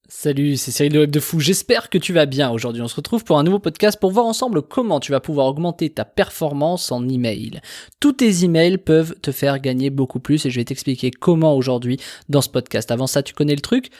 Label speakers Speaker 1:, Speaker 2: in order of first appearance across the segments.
Speaker 1: Salut, c'est Cyril de Web de Fou, j'espère que tu vas bien. Aujourd'hui on se retrouve pour un nouveau podcast pour voir ensemble comment tu vas pouvoir augmenter ta performance en email. Tous tes emails peuvent te faire gagner beaucoup plus et je vais t'expliquer comment aujourd'hui dans ce podcast. Avant ça, tu connais le truc ?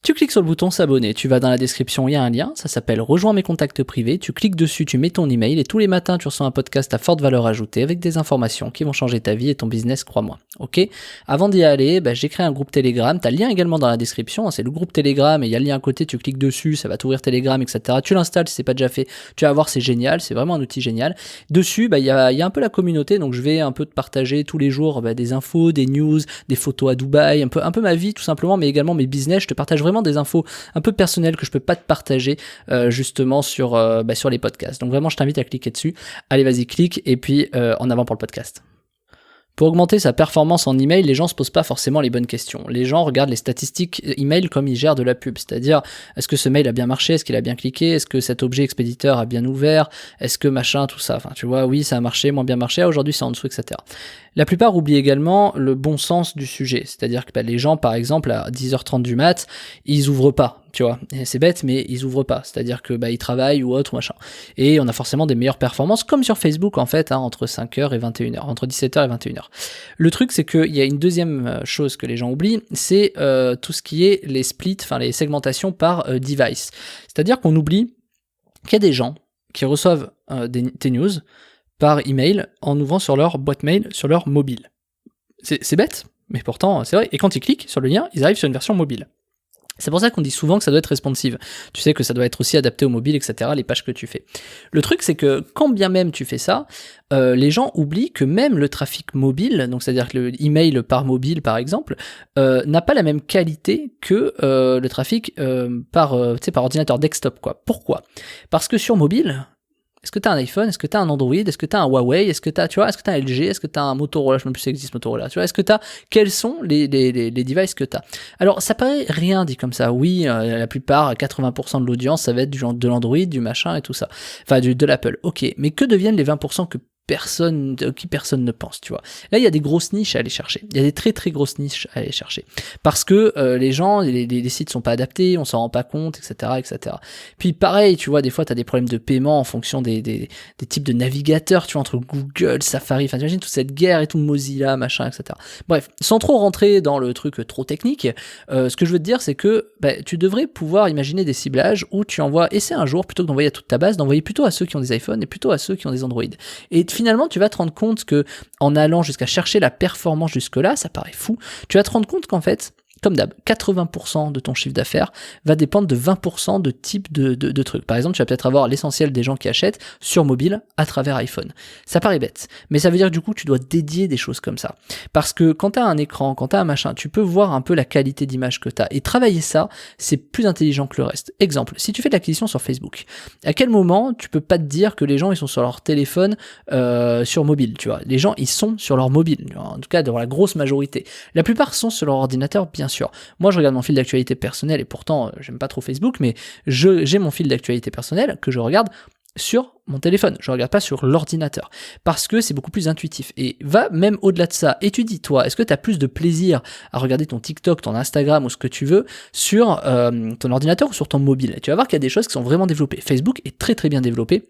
Speaker 1: Tu cliques sur le bouton s'abonner, tu vas dans la description, il y a un lien, ça s'appelle rejoins mes contacts privés, tu cliques dessus, tu mets ton email et tous les matins tu reçois un podcast à forte valeur ajoutée avec des informations qui vont changer ta vie et ton business, crois-moi. Ok ? Avant d'y aller, j'ai créé un groupe Telegram, t'as le lien également dans la description, c'est le groupe Telegram et il y a le lien à côté, tu cliques dessus, ça va t'ouvrir Telegram, etc. Tu l'installes si c'est pas déjà fait, tu vas voir, c'est génial, c'est vraiment un outil génial. Dessus, il y a un peu la communauté, donc je vais un peu te partager tous les jours des infos, des news, des photos à Dubaï, un peu ma vie tout simplement, mais également mes business, je te partage vraiment des infos un peu personnelles que je peux pas te partager justement sur les podcasts. Donc vraiment, je t'invite à cliquer dessus. Allez, vas-y, clique et puis en avant pour le podcast. Pour augmenter sa performance en email, les gens se posent pas forcément les bonnes questions. Les gens regardent les statistiques email comme ils gèrent de la pub, c'est-à-dire est-ce que ce mail a bien marché, est-ce qu'il a bien cliqué, est-ce que cet objet expéditeur a bien ouvert, est-ce que machin, tout ça. Enfin, tu vois, oui, ça a marché, moins bien marché, aujourd'hui c'est en dessous, etc. La plupart oublient également le bon sens du sujet, c'est-à-dire que les gens, par exemple, à 10h30 du mat, ils ouvrent pas, tu vois. Et c'est bête, mais ils ouvrent pas, c'est-à-dire que ils travaillent ou autre, machin. Et on a forcément des meilleures performances, comme sur Facebook en fait, entre 5h et 21h, entre 17h et 21h. Le truc, c'est qu'il y a une deuxième chose que les gens oublient, c'est tout ce qui est les splits, enfin les segmentations par device. C'est-à-dire qu'on oublie qu'il y a des gens qui reçoivent tes news par email en ouvrant sur leur boîte mail, sur leur mobile. C'est bête, mais pourtant c'est vrai. Et quand ils cliquent sur le lien, ils arrivent sur une version mobile. C'est pour ça qu'on dit souvent que ça doit être responsive. Tu sais que ça doit être aussi adapté au mobile, etc., les pages que tu fais. Le truc, c'est que quand bien même tu fais ça, les gens oublient que même le trafic mobile, donc c'est-à-dire que le email par mobile, par exemple, n'a pas la même qualité que le trafic par ordinateur desktop, quoi. Pourquoi ? Parce que sur mobile, est-ce que tu as un iPhone? Est-ce que tu as un Android? Est-ce que tu as un Huawei? Est-ce que tu as un LG? Est-ce que tu as un Motorola? Je ne sais même plus si ça existe Motorola. Tu vois, est-ce que tu as quels sont les devices que tu as? Alors, ça paraît rien dit comme ça. Oui, la plupart, 80% de l'audience, ça va être de l'Android, du machin et tout ça. Enfin, de l'Apple. OK, mais que deviennent les 20% qui personne ne pense, tu vois. Là, il y a des grosses niches à aller chercher. Il y a des très très grosses niches à aller chercher. Parce que les gens, les sites sont pas adaptés, on s'en rend pas compte, etc., etc. Puis pareil, tu vois, des fois, tu as des problèmes de paiement en fonction des types de navigateurs, tu vois, entre Google, Safari, enfin, t'imagines toute cette guerre et tout, Mozilla, machin, etc. Bref, sans trop rentrer dans le truc trop technique, ce que je veux te dire, c'est que tu devrais pouvoir imaginer des ciblages où tu envoies, essaie un jour, plutôt que d'envoyer à toute ta base, d'envoyer plutôt à ceux qui ont des iPhones et plutôt à ceux qui ont des Android. Et finalement, tu vas te rendre compte que en allant jusqu'à chercher la performance jusque-là, ça paraît fou, tu vas te rendre compte qu'en fait, comme d'hab, 80% de ton chiffre d'affaires va dépendre de 20% de type de trucs. Par exemple, tu vas peut-être avoir l'essentiel des gens qui achètent sur mobile à travers iPhone. Ça paraît bête, mais ça veut dire que du coup, tu dois dédier des choses comme ça. Parce que quand tu as un écran, quand tu as un machin, tu peux voir un peu la qualité d'image que tu as. Et travailler ça, c'est plus intelligent que le reste. Exemple, si tu fais de l'acquisition sur Facebook, à quel moment tu peux pas te dire que les gens ils sont sur leur téléphone sur mobile, tu vois. Les gens, ils sont sur leur mobile, en tout cas dans la grosse majorité. La plupart sont sur leur ordinateur, bien sûr. Moi, je regarde mon fil d'actualité personnel et pourtant, j'aime pas trop Facebook, mais j'ai mon fil d'actualité personnel que je regarde sur mon téléphone, je regarde pas sur l'ordinateur, parce que c'est beaucoup plus intuitif, et va même au-delà de ça, étudie toi, est-ce que tu as plus de plaisir à regarder ton TikTok, ton Instagram ou ce que tu veux sur ton ordinateur ou sur ton mobile? Et tu vas voir qu'il y a des choses qui sont vraiment développées. Facebook est très très bien développé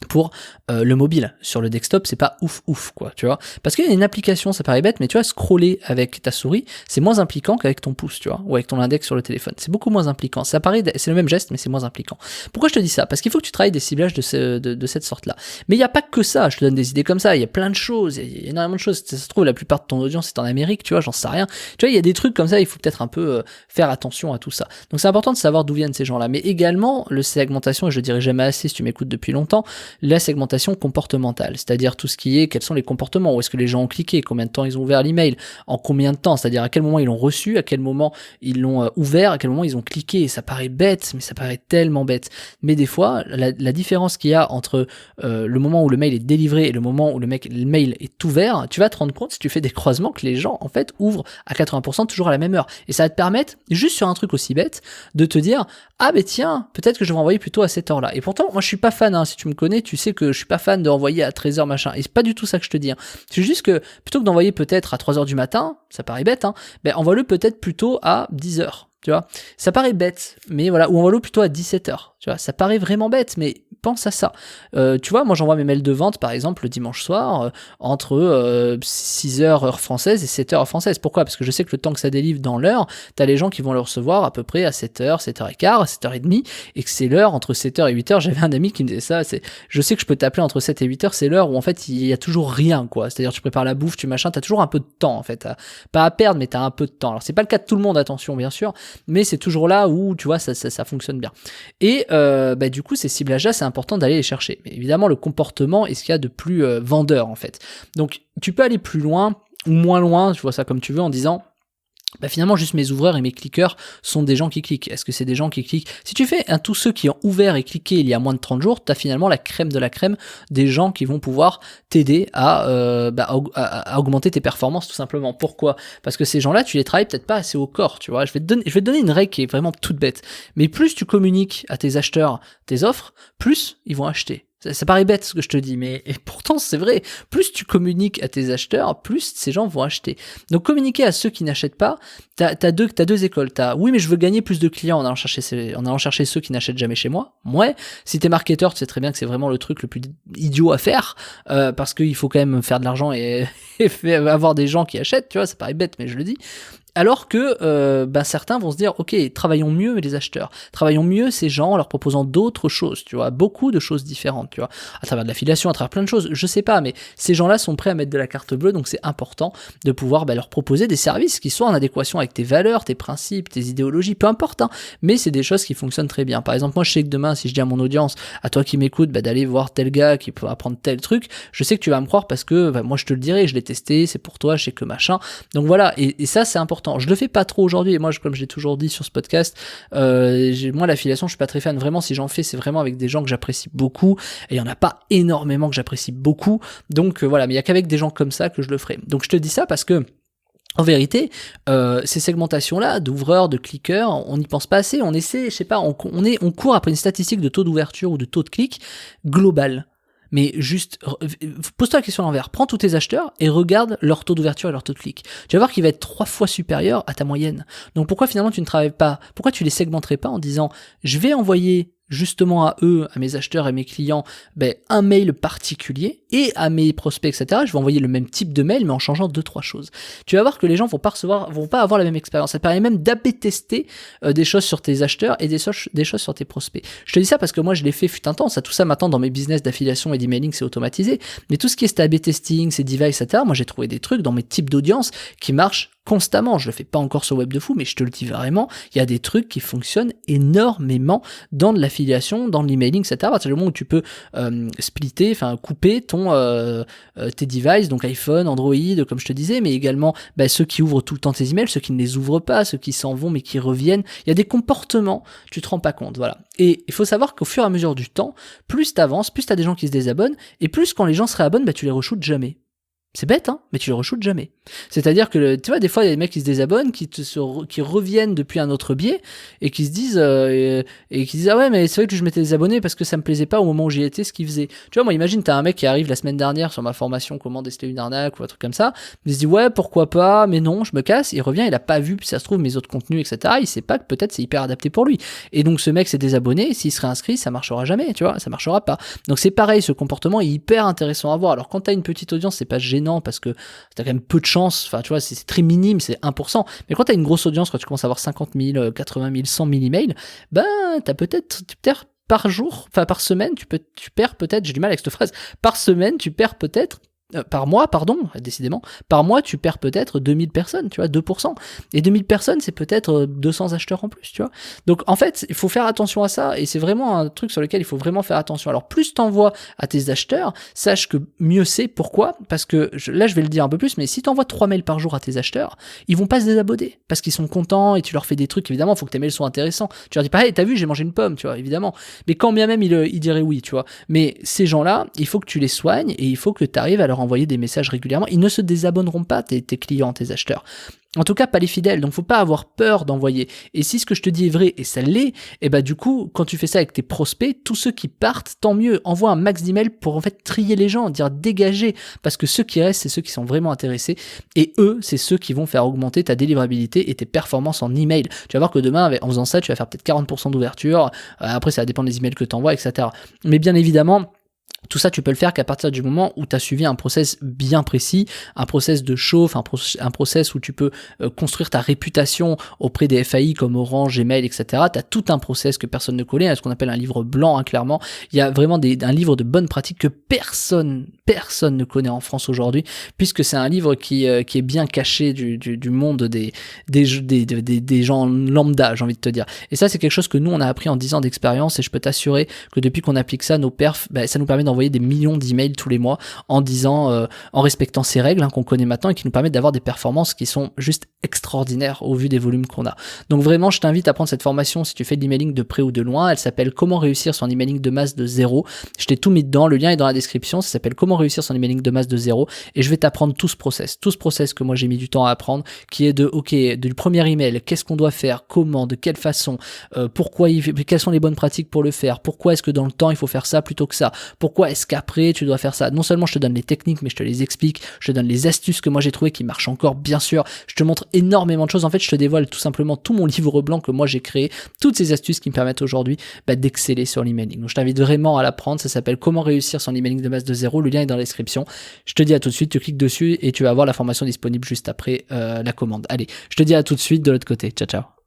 Speaker 1: pour le mobile. Sur le desktop, c'est pas ouf quoi, tu vois, parce qu'il y a une application, ça paraît bête, mais tu vois, scroller avec ta souris, c'est moins impliquant qu'avec ton pouce, tu vois, ou avec ton index sur le téléphone, c'est beaucoup moins impliquant, ça paraît, c'est le même geste, mais c'est moins impliquant. Pourquoi je te dis ça? Parce qu'il faut que tu travailles des ciblages de cette sorte-là, mais il n'y a pas que ça, je te donne des idées comme ça, il y a plein de choses, il y a énormément de choses, ça se trouve, la plupart de ton audience est en Amérique, tu vois, j'en sais rien, tu vois, il y a des trucs comme ça, il faut peut-être un peu faire attention à tout ça, donc c'est important de savoir d'où viennent ces gens-là, mais également, le segmentation, et je le dirai jamais assez si tu m'écoutes depuis longtemps, la segmentation comportementale, c'est-à-dire tout ce qui est quels sont les comportements, où est-ce que les gens ont cliqué, combien de temps ils ont ouvert l'email, en combien de temps, c'est-à-dire à quel moment ils l'ont reçu, à quel moment ils l'ont ouvert, à quel moment ils ont cliqué. Et ça paraît bête, mais ça paraît tellement bête. Mais des fois, la différence qu'il y a entre le moment où le mail est délivré et le moment où le mail est ouvert, tu vas te rendre compte si tu fais des croisements que les gens en fait ouvrent à 80% toujours à la même heure. Et ça va te permettre, juste sur un truc aussi bête, de te dire ah mais tiens, peut-être que je vais envoyer plutôt à cette heure-là. Et pourtant, moi je suis pas fan, si tu me connais, tu sais que je suis pas fan de envoyer à 13h machin, et c'est pas du tout ça que je te dis, c'est juste que plutôt que d'envoyer peut-être à 3h du matin, ça paraît bête, envoie-le peut-être plutôt à 10h, tu vois. Ça paraît bête, mais voilà, ou envoie-le plutôt à 17h, tu vois. Ça paraît vraiment bête, mais pense à ça. Tu vois, moi j'envoie mes mails de vente par exemple le dimanche soir entre 6h heure française et 7h heure française. Pourquoi ? Parce que je sais que le temps que ça délivre dans l'heure, t'as les gens qui vont le recevoir à peu près à 7h, 7h15, 7h30, et que c'est l'heure entre 7h et 8h. J'avais un ami qui me disait ça, je sais que je peux t'appeler entre 7 et 8h, c'est l'heure où en fait il y a toujours rien, quoi. C'est-à-dire tu prépares la bouffe, tu machin, t'as toujours un peu de temps en fait. Pas à perdre, mais t'as un peu de temps. Alors c'est pas le cas de tout le monde, attention bien sûr, mais c'est toujours là où tu vois ça fonctionne bien. Et du coup ces ciblages-là, c'est important d'aller les chercher. Mais évidemment le comportement est ce qu'il y a de plus vendeur en fait. Donc tu peux aller plus loin ou moins loin, tu vois ça comme tu veux, en disant finalement juste mes ouvreurs et mes cliqueurs sont des gens qui cliquent. Est-ce que c'est des gens qui cliquent ? Si tu fais tous ceux qui ont ouvert et cliqué il y a moins de 30 jours, tu as finalement la crème de la crème des gens qui vont pouvoir t'aider à augmenter tes performances tout simplement. Pourquoi ? Parce que ces gens-là, tu les travailles peut-être pas assez au corps, tu vois. Je vais te donner une règle qui est vraiment toute bête. Mais plus tu communiques à tes acheteurs tes offres, plus ils vont acheter. Ça paraît bête ce que je te dis, mais pourtant c'est vrai. Plus tu communiques à tes acheteurs, plus ces gens vont acheter. Donc communiquer à ceux qui n'achètent pas, t'as deux écoles. Oui, mais je veux gagner plus de clients en allant chercher ceux qui n'achètent jamais chez moi. Ouais, si t'es marketeur, tu sais très bien que c'est vraiment le truc le plus idiot à faire, parce qu'il faut quand même faire de l'argent et avoir des gens qui achètent, tu vois, ça paraît bête, mais je le dis. Alors que certains vont se dire ok, travaillons mieux les acheteurs, travaillons mieux ces gens en leur proposant d'autres choses, tu vois, beaucoup de choses différentes, tu vois, à travers de l'affiliation, à travers plein de choses, je sais pas, mais ces gens-là sont prêts à mettre de la carte bleue, donc c'est important de pouvoir leur proposer des services qui soient en adéquation avec tes valeurs, tes principes, tes idéologies, peu importe, hein, mais c'est des choses qui fonctionnent très bien. Par exemple, moi je sais que demain, si je dis à mon audience, à toi qui m'écoutes, d'aller voir tel gars qui peut apprendre tel truc, je sais que tu vas me croire parce que moi je te le dirai, je l'ai testé, c'est pour toi, je sais que machin, donc voilà, et ça c'est important. Je le fais pas trop aujourd'hui, et moi comme j'ai toujours dit sur ce podcast, moi l'affiliation je suis pas très fan, vraiment si j'en fais c'est vraiment avec des gens que j'apprécie beaucoup, et il y en a pas énormément que j'apprécie beaucoup, donc voilà, mais il y a qu'avec des gens comme ça que je le ferai. Donc je te dis ça parce que en vérité, ces segmentations-là, d'ouvreurs, de cliqueurs, on n'y pense pas assez, on essaie, je sais pas, on court après une statistique de taux d'ouverture ou de taux de clic global. Mais juste, pose-toi la question à l'envers. Prends tous tes acheteurs et regarde leur taux d'ouverture et leur taux de clic. Tu vas voir qu'il va être 3 fois supérieur à ta moyenne. Donc pourquoi finalement tu ne travailles pas, pourquoi tu les segmenterais pas en disant, je vais envoyer justement à eux, à mes acheteurs et mes clients, un mail particulier, et à mes prospects, etc., je vais envoyer le même type de mail, mais en changeant 2-3 choses. Tu vas voir que les gens vont pas avoir la même expérience. Ça te permet même d'ab-tester des choses sur tes acheteurs et des choses sur tes prospects. Je te dis ça parce que moi, je l'ai fait fut un temps. Ça, tout ça, maintenant, dans mes business d'affiliation et d'emailing, c'est automatisé. Mais tout ce qui est A/B testing, c'est device, etc., moi, j'ai trouvé des trucs dans mes types d'audience qui marchent constamment. Je le fais pas encore sur Web de Fou, mais je te le dis vraiment, il y a des trucs qui fonctionnent énormément dans de l'affiliation, dans l'emailing, etc. À partir du moment où tu peux couper tes devices, donc iPhone, Android, comme je te disais, mais également ceux qui ouvrent tout le temps tes emails, ceux qui ne les ouvrent pas, ceux qui s'en vont mais qui reviennent. Il y a des comportements, tu te rends pas compte, voilà. Et il faut savoir qu'au fur et à mesure du temps, plus t'avances, plus t'as des gens qui se désabonnent, et plus quand les gens se réabonnent, tu les re-shootes jamais. C'est bête, hein, mais tu les re-shootes jamais. C'est-à-dire que, tu vois, des fois, il y a des mecs qui se désabonnent, qui reviennent depuis un autre biais, et qui se disent, ah ouais, mais c'est vrai que je m'étais désabonné parce que ça me plaisait pas au moment où j'y étais, ce qu'il faisait. Tu vois, moi, imagine, t'as un mec qui arrive la semaine dernière sur ma formation, comment déceler une arnaque, ou un truc comme ça, il se dit, ouais, pourquoi pas, mais non, je me casse, il revient, il a pas vu, puis ça se trouve, mes autres contenus, etc., il sait pas que peut-être c'est hyper adapté pour lui. Et donc, ce mec s'est désabonné, s'il se réinscrit, ça marchera jamais, tu vois, ça marchera pas. Donc, c'est pareil, ce comportement est hyper intéressant à voir. Alors, quand t'as une petite audience, c'est pas gênant, parce que t'as quand même peu de chance, enfin tu vois, c'est très minime, c'est 1%, mais quand t'as une grosse audience, quand tu commences à avoir 50 000, 80 000, 100 000 emails, t'as peut-être par jour, enfin par semaine, tu perds peut-être, j'ai du mal avec cette phrase, par semaine tu perds peut-être, par mois, pardon, décidément, par mois tu perds peut-être 2000 personnes, tu vois, 2%. Et 2000 personnes, c'est peut-être 200 acheteurs en plus, tu vois. Donc en fait, il faut faire attention à ça, et c'est vraiment un truc sur lequel il faut vraiment faire attention. Alors plus t'envoies à tes acheteurs, sache que mieux c'est. Pourquoi ? Parce que, là je vais le dire un peu plus, mais si t'envoies 3 mails par jour à tes acheteurs, ils vont pas se désabonner, parce qu'ils sont contents, et tu leur fais des trucs, évidemment, il faut que tes mails soient intéressants. Tu leur dis pas, hey, t'as vu, j'ai mangé une pomme, tu vois, évidemment. Mais quand bien même ils diraient oui, tu vois. Mais ces gens-là, il faut que tu les soignes, et il faut que tu arrives à leur envoyer des messages régulièrement. Ils ne se désabonneront pas, tes clients, tes acheteurs. En tout cas, pas les fidèles. Donc, faut pas avoir peur d'envoyer. Et si ce que je te dis est vrai, et ça l'est, et bah, du coup, quand tu fais ça avec tes prospects, tous ceux qui partent, tant mieux. Envoie un max d'emails pour, en fait, trier les gens, dire dégager. Parce que ceux qui restent, c'est ceux qui sont vraiment intéressés. Et eux, c'est ceux qui vont faire augmenter ta délivrabilité et tes performances en email. Tu vas voir que demain, en faisant ça, tu vas faire peut-être 40% d'ouverture. Après, ça va dépendre des emails que tu envoies, etc. Mais bien évidemment, tout ça, tu peux le faire qu'à partir du moment où tu as suivi un process bien précis, un process de chauffe, un process où tu peux construire ta réputation auprès des FAI comme Orange, Gmail, etc. Tu as tout un process que personne ne connaît, ce qu'on appelle un livre blanc, hein, clairement. Il y a vraiment un livre de bonnes pratiques que personne ne connaît en France aujourd'hui, puisque c'est un livre qui est bien caché du monde des gens lambda, j'ai envie de te dire. Et ça, c'est quelque chose que nous, on a appris en 10 ans d'expérience, et je peux t'assurer que depuis qu'on applique ça, nos perfs, ça nous permet d'envoyer des millions d'emails tous les mois en respectant ces règles, hein, qu'on connaît maintenant et qui nous permettent d'avoir des performances qui sont juste extraordinaires au vu des volumes qu'on a. Donc vraiment, je t'invite à prendre cette formation si tu fais de l'emailing de près ou de loin. Elle s'appelle Comment réussir son emailing de masse de zéro. Je t'ai tout mis dedans, le lien est dans la description. Ça s'appelle Comment réussir son emailing de masse de zéro, et je vais t'apprendre tout ce process que moi j'ai mis du temps à apprendre, qui est du premier email, qu'est-ce qu'on doit faire, comment, de quelle façon, quelles sont les bonnes pratiques pour le faire, pourquoi est-ce que dans le temps il faut faire ça plutôt que ça, pourquoi est-ce qu'après tu dois faire ça. Non seulement je te donne les techniques, mais je te les explique, je te donne les astuces que moi j'ai trouvées qui marchent encore, bien sûr, je te montre énormément de choses. En fait, je te dévoile tout simplement tout mon livre blanc que moi j'ai créé, toutes ces astuces qui me permettent aujourd'hui d'exceller sur l'emailing. Donc je t'invite vraiment à l'apprendre, ça s'appelle Comment réussir son emailing de masse de zéro, le lien est dans la description. Je te dis à tout de suite, tu cliques dessus et tu vas avoir la formation disponible juste après la commande. Allez, je te dis à tout de suite de l'autre côté, ciao ciao.